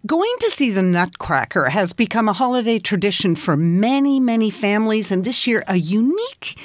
Going to see the Nutcracker has become a holiday tradition for many, many families, and this year a unique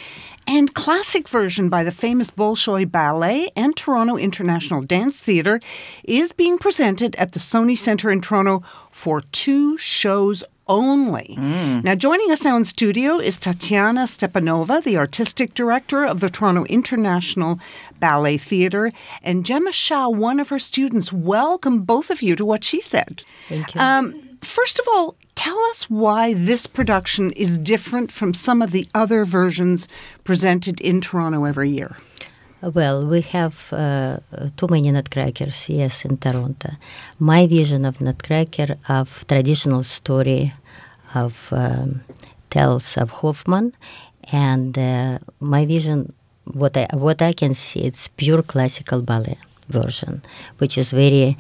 and classic version by the famous Bolshoi Ballet and Toronto International Dance Theatre is being presented at the Sony Centre in Toronto for 2 shows only. Now, joining us now in studio is Tatiana Stepanova, the artistic director of the Toronto International Ballet Theatre, and Gemma, Hsiao, one of her students. Welcome, both of you, to What She Said. Thank you. First of all, tell us why this production is different from some of the other versions presented in Toronto every year. Well, we have too many Nutcrackers, yes, in Toronto. My vision of Nutcracker, of traditional story of tales of Hoffman, and my vision, what I can see, it's pure classical ballet version, which is very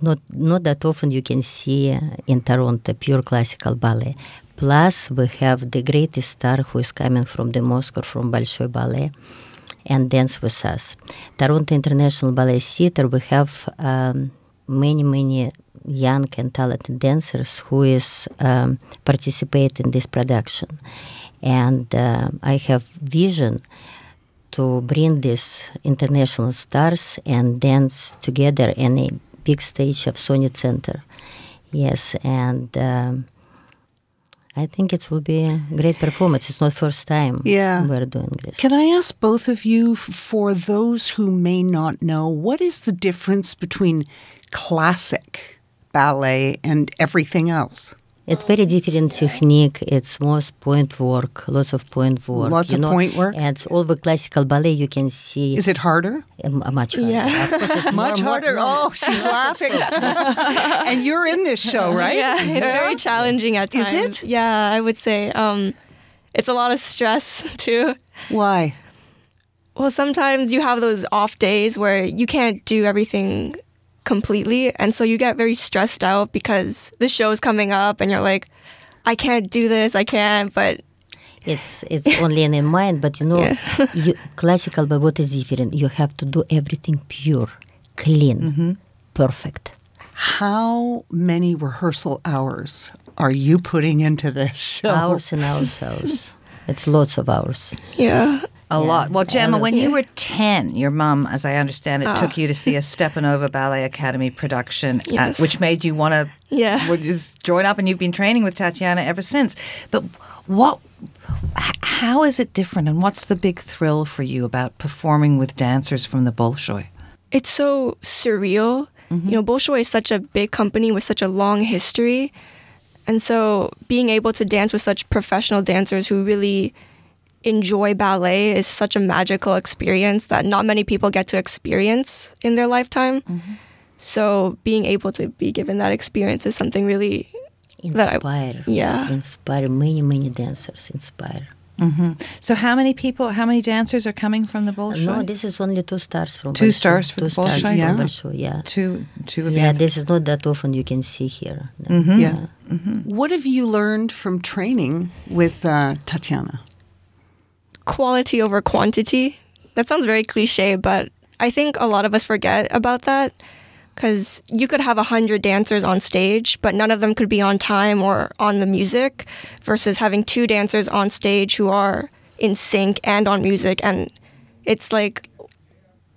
not that often you can see in Toronto pure classical ballet. Plus, we have the greatest star who is coming from the Moscow, from Bolshoi Ballet, and dance with us. Toronto International Ballet Theatre, we have many young and talented dancers who is participate in this production. And I have vision to bring these international stars and dance together in a big stage of Sony Center. Yes, and I think it will be a great performance. It's not first time we're doing this. Can I ask both of you, for those who may not know, what is the difference between classic ballet and everything else? It's very different technique. It's most point work, lots of point work. Lots of point work? And it's all the classical ballet you can see. Is it harder? Much harder. Yeah. Of course, it's Much harder? Oh, she's laughing. And you're in this show, right? Yeah, it's very challenging at times. Is it? Yeah, I would say. It's a lot of stress, too. Why? Well, sometimes you have those off days where you can't do everything completely, and so you get very stressed out because the show's coming up and you're like, I can't do this, I can't, but it's only in the mind. But classical, but what is different? You have to do everything pure, clean, perfect. How many rehearsal hours are you putting into this show? Hours and hours. It's lots of hours. Yeah. A lot. Well, Gemma, when you were 10, your mom, as I understand it, took you to see a Stepanova Ballet Academy production, which made you want to join up, and you've been training with Tatiana ever since. But how is it different, and what's the big thrill for you about performing with dancers from the Bolshoi? It's so surreal. Bolshoi is such a big company with such a long history. And so being able to dance with such professional dancers who really enjoy ballet is such a magical experience that not many people get to experience in their lifetime. So being able to be given that experience is something really inspire many dancers. So how many dancers are coming from the Bolshoi? No, this is only 2 stars from 2 stars from the Bolshoi? Yeah. Two yeah, this is not that often you can see here. What have you learned from training with Tatiana? Quality over quantity. That sounds very cliche, but I think a lot of us forget about that, because you could have 100 dancers on stage, but none of them could be on time or on the music, versus having 2 dancers on stage who are in sync and on music. And it's like,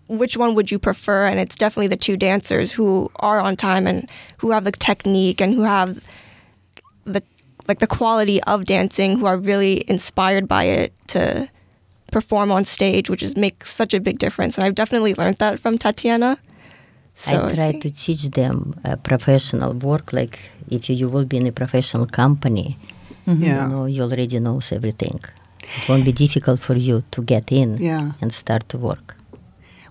which one would you prefer? And it's definitely the 2 dancers who are on time and who have the technique and who have the quality of dancing, who are really inspired by it to perform on stage, which makes such a big difference. And I've definitely learned that from Tatiana. So I try to teach them professional work, like if you will be in a professional company, you already know everything. It won't be difficult for you to get in and start to work.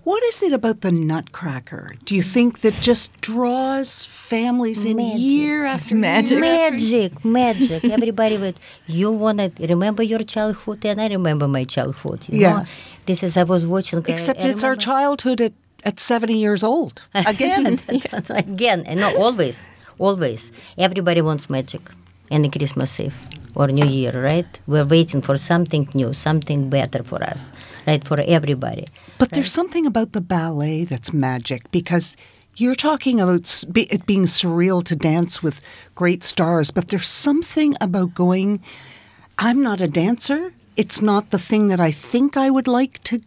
What is it about the Nutcracker, do you think, that just draws families in year after year? Magic. Everybody you want to remember your childhood, and I remember my childhood. You know? This is, I was watching. Except it's our childhood at 70 years old. Again. Again. And no, always. Everybody wants magic. And the Christmas Eve or New Year, right? We're waiting for something new, something better for us, right? For everybody. But there's something about the ballet that's magic, because You're talking about it being surreal to dance with great stars, but there's something about going, I'm not a dancer. It's not the thing that I think I would like to,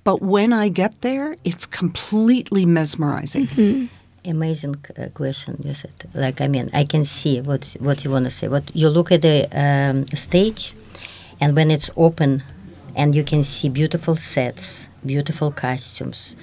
but when I get there, it's completely mesmerizing. Mm-hmm. Amazing question, you said. Like, I mean, I can see what you want to say. What you look at the stage, and when it's open, and you can see beautiful sets, beautiful costumes,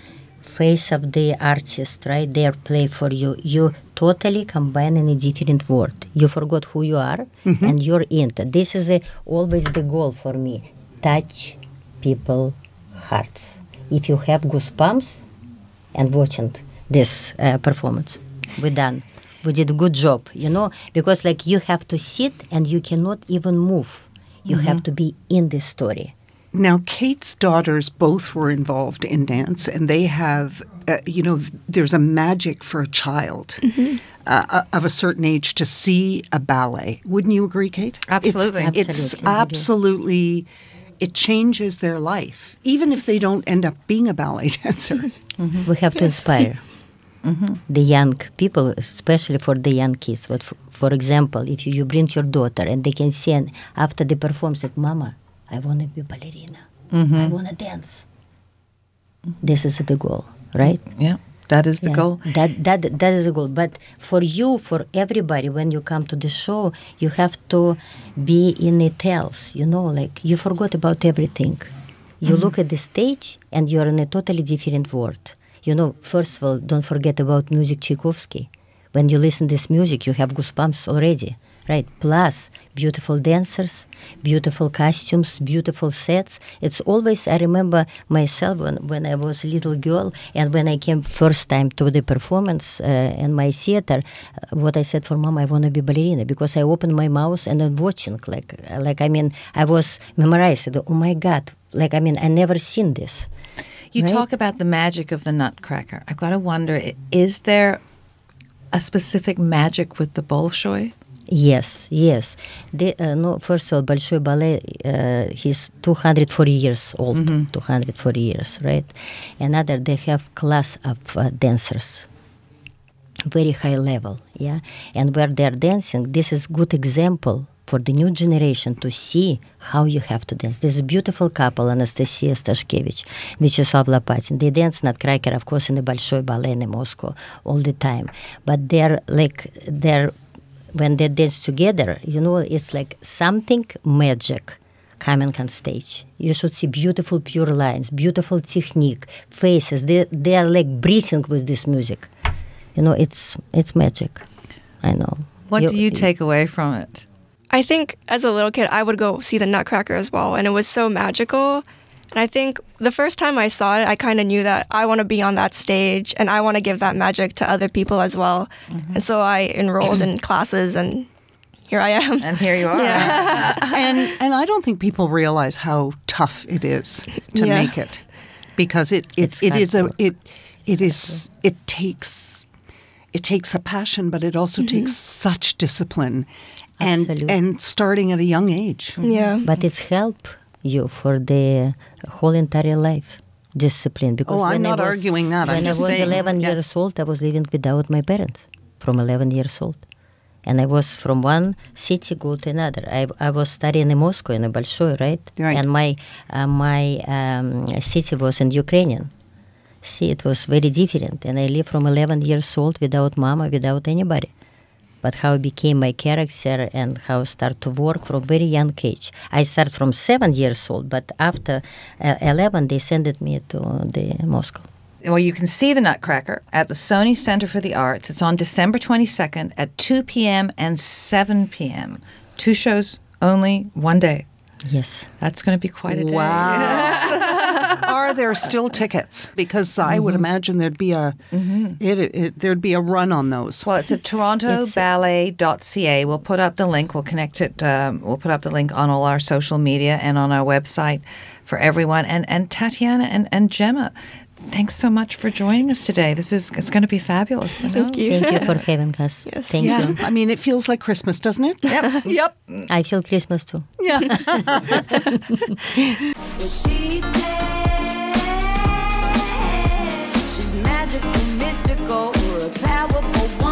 face of the artist, right? Their play for you. You totally combine in a different world. You forgot who you are, and you're into. This is always the goal for me. Touch people hearts. If you have goosebumps and watching this performance, we did a good job, because like you have to sit and you cannot even move. You have to be in the story. Now, Kate's daughters both were involved in dance, and they have, there's a magic for a child of a certain age to see a ballet. Wouldn't you agree, Kate? Absolutely. It's absolutely, it changes their life, even if they don't end up being a ballet dancer. We have to inspire the young people, especially for the young kids. But for example, if you bring your daughter and they can see, and after the performance, like, Mama, I want to be ballerina. I want to dance. This is the goal, right? Yeah, that is the goal. That is the goal. But for you, for everybody, when you come to the show, you have to be in the tales. Like you forgot about everything. You look at the stage and you're in a totally different world. First of all, don't forget about music Tchaikovsky. When you listen to this music, you have goosebumps already. Right, plus beautiful dancers, beautiful costumes, beautiful sets. It's always, I remember myself when I was a little girl and when I came first time to the performance in my theater, what I said for Mom, I want to be ballerina, because I opened my mouth and I'm watching, I was memorized. Oh my God, I never seen this. You right? talk about the magic of the Nutcracker. I've got to wonder, is there a specific magic with the Bolshoi? Yes. First of all, Большой Ballet, he's 240 years old, 240 years, right? Another, they have class of dancers, very high level, yeah? And where they're dancing, this is good example for the new generation to see how you have to dance. There's a beautiful couple, Anastasia Stashkevich, Vyacheslav Lopatin. They dance Nutcracker, of course, in the Большой Ballet in Moscow all the time. But they're when they dance together, it's like something magic coming on stage. You should see beautiful pure lines, beautiful technique, faces. They are like breathing with this music. It's magic. I know. What do you take away from it? I think as a little kid, I would go see the Nutcracker as well, and it was so magical. And I think the first time I saw it, I kind of knew that I want to be on that stage and I want to give that magic to other people as well. And so I enrolled in classes, and here I am. And here you are. Yeah. and I don't think people realize how tough it is to make it, because it takes a passion, but it also takes such discipline and starting at a young age. Yeah. But it's help you for the whole entire life, discipline. Because I'm not arguing that. When I was 11 years old, I was living without my parents from 11 years old. And I was from one city go to another. I was studying in Moscow in a Bolshoi, right? And my city was in Ukrainian. See, it was very different. And I lived from 11 years old without mama, without anybody. But how I became my character and how I started to work from very young age. I started from 7 years old, but after 11, they sent me to the Moscow. Well, you can see the Nutcracker at the Sony Center for the Arts. It's on December 22nd at 2 p.m. and 7 p.m. 2 shows only, one day. Yes. That's going to be quite a day. Wow. Are there still tickets? Because I would imagine there'd be a there'd be a run on those. Well, it's at torontoballet.ca. We'll put up the link. We'll connect it. We'll put up the link on all our social media and on our website for everyone. And Tatiana and Gemma, thanks so much for joining us today. It's going to be fabulous. Thank you. Thank you for having us. Yes. Thank you. I mean, it feels like Christmas, doesn't it? Yep. I feel Christmas too. Yeah. She said she's magical, mystical. a powerful